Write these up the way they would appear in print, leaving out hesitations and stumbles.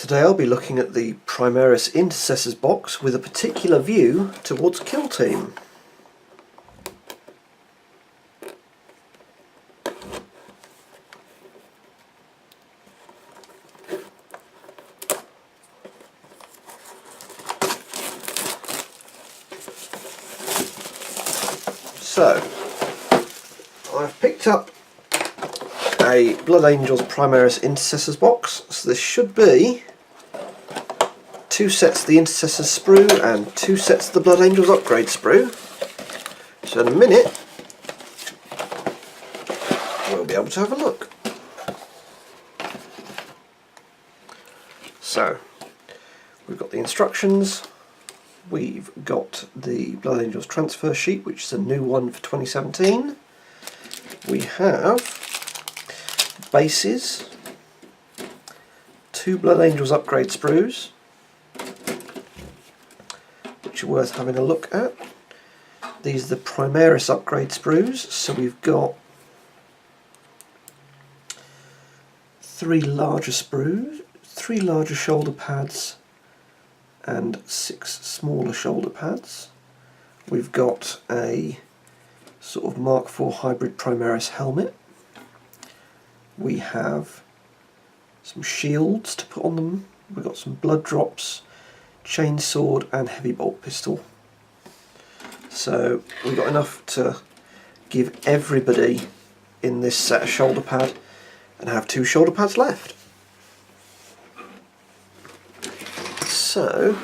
Today I'll be looking at the Primaris Intercessors box with a particular view towards Kill Team. So, I've picked up a Blood Angels Primaris Intercessors box, so this should be 2 sets of the Intercessors sprue and 2 sets of the Blood Angels upgrade sprue. So in a minute we'll be able to have a look. So we've got the instructions, we've got the Blood Angels transfer sheet, which is a new one for 2017. We have bases, 2 Blood Angels upgrade sprues, which are worth having a look at. These are the Primaris upgrade sprues, so we've got 3 larger sprues, 3 larger shoulder pads and 6 smaller shoulder pads. We've got a sort of Mark IV hybrid Primaris helmet. We have some shields to put on them. We've got some blood drops, chainsword and heavy bolt pistol. So we've got enough to give everybody in this set a shoulder pad and have 2 shoulder pads left. So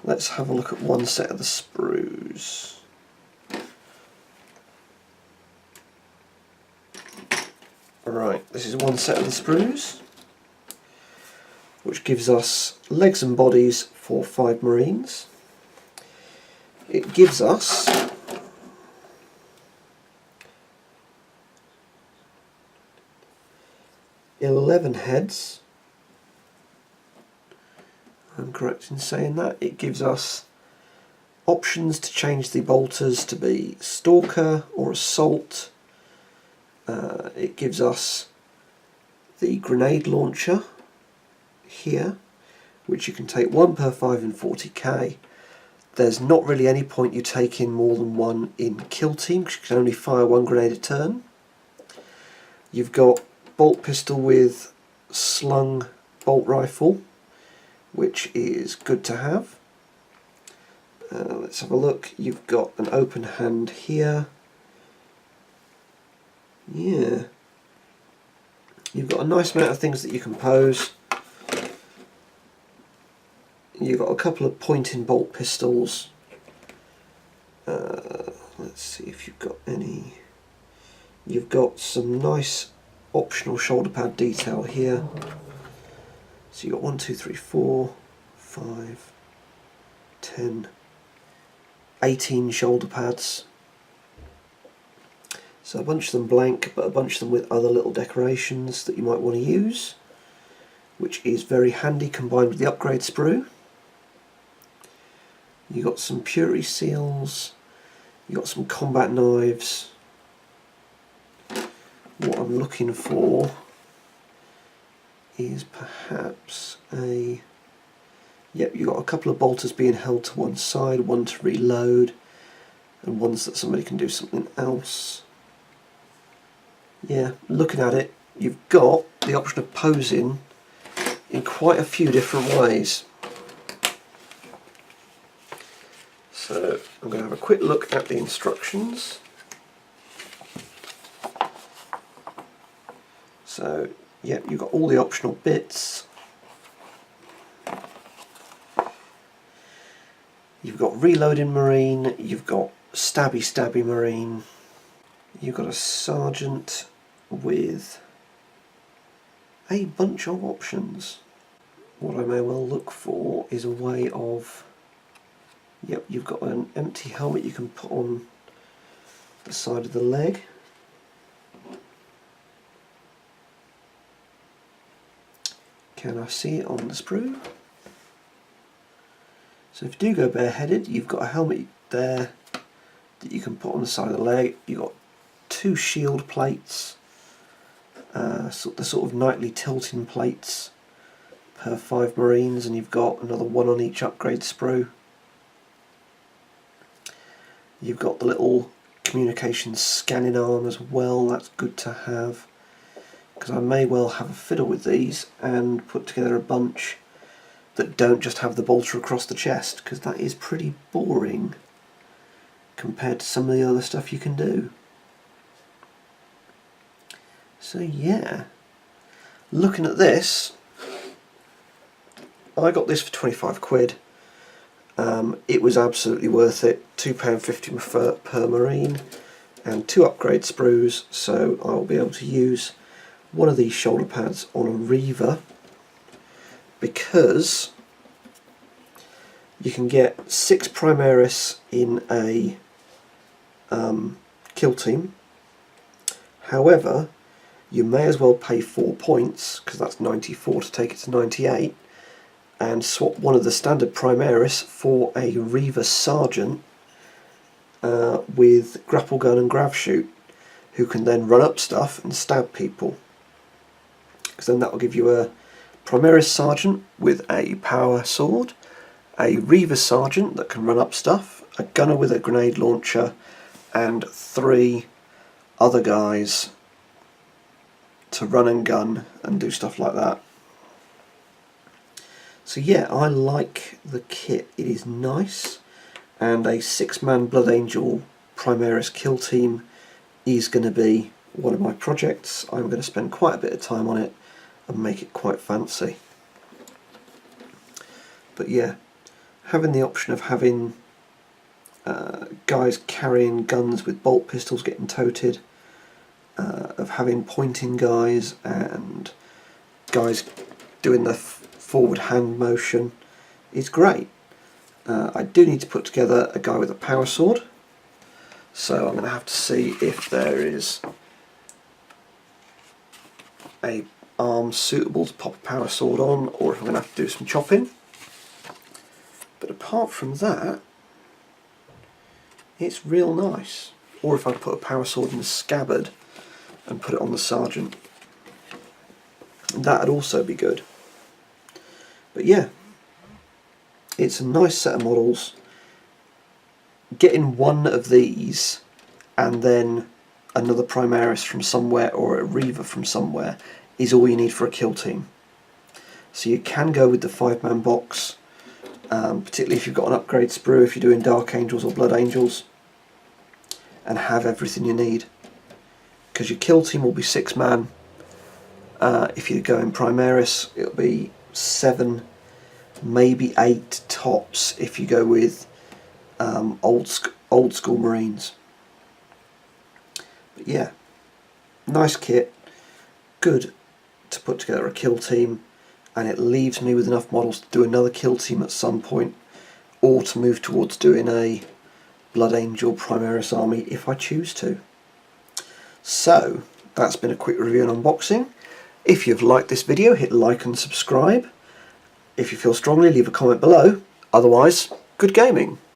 let's have a look at one set of the sprues. Right, this is one set of the sprues, which gives us legs and bodies for 5 Marines. It gives us $11 heads. I'm correct in saying that. It gives us options to change the bolters to be Stalker or Assault. It gives us the grenade launcher here, which you can take 1 per 5 in 40k. There's not really any point you taking more than 1 in Kill Team, because you can only fire 1 grenade a turn. You've got bolt pistol with slung bolt rifle, which is good to have. Let's have a look. You've got an open hand here. Yeah, you've got a nice amount of things that you can pose. You've got a couple of point-in bolt pistols. Let's see if you've got any. You've got some nice optional shoulder pad detail here. So you've got 1, 2, 3, 4, 5, 10, 18 shoulder pads. So a bunch of them blank, but a bunch of them with other little decorations that you might want to use, which is very handy combined with the upgrade sprue. You've got some purity seals, you've got some combat knives. What I'm looking for is perhaps a... Yep, you've got a couple of bolters being held to one side, one to reload, and ones that somebody can do something else. Yeah, looking at it, you've got the option of posing in quite a few different ways. So I'm going to have a quick look at the instructions. So, yeah, you've got all the optional bits. You've got reloading Marine, you've got stabby Marine, you've got a sergeant with a bunch of options. What I may well look for is a way of... Yep, you've got an empty helmet you can put on the side of the leg. Can I see it on the sprue? So if you do go bareheaded, you've got a helmet there that you can put on the side of the leg. You've got 2 shield plates, the sort of nightly tilting plates per 5 Marines, and you've got another 1 on each upgrade sprue. You've got the little communications scanning arm as well, that's good to have, because I may well have a fiddle with these and put together a bunch that don't just have the bolter across the chest, because that is pretty boring compared to some of the other stuff you can do. So yeah, looking at this, I got this for 25 quid. It was absolutely worth it. £2.50 per Marine and 2 upgrade sprues, so I'll be able to use one of these shoulder pads on a Reaver, because you can get 6 Primaris in a kill team. However, you may as well pay 4 points, because that's 94 to take it to 98, and swap one of the standard Primaris for a Reaver Sergeant with grapple gun and grav shoot, who can then run up stuff and stab people. Because then that will give you a Primaris Sergeant with a power sword, a Reaver Sergeant that can run up stuff, a gunner with a grenade launcher, and 3 other guys to run and gun and do stuff like that. So yeah, I like the kit, it is nice, and a 6-man Blood Angel Primaris kill team is going to be one of my projects. I'm going to spend quite a bit of time on it and make it quite fancy. But yeah, having the option of having guys carrying guns with bolt pistols getting toted, of having pointing guys and guys doing the forward hand motion is great. I do need to put together a guy with a power sword, so I'm going to have to see if there is a arm suitable to pop a power sword on, or if I'm going to have to do some chopping. But apart from that, it's real nice. Or if I put a power sword in a scabbard and put it on the sergeant, that'd also be good. But yeah, it's a nice set of models. Getting one of these and then another Primaris from somewhere or a Reaver from somewhere is all you need for a kill team. So you can go with the 5-man box, particularly if you've got an upgrade sprue, if you're doing Dark Angels or Blood Angels, and have everything you need. Because your kill team will be 6-man. If you go in Primaris, it'll be 7, maybe 8 tops if you go with old school Marines. But yeah, nice kit, good to put together a kill team, and it leaves me with enough models to do another kill team at some point, or to move towards doing a Blood Angel Primaris army if I choose to. So that's been a quick review and unboxing. If you've liked this video, hit like and subscribe. If you feel strongly, leave a comment below. Otherwise, good gaming.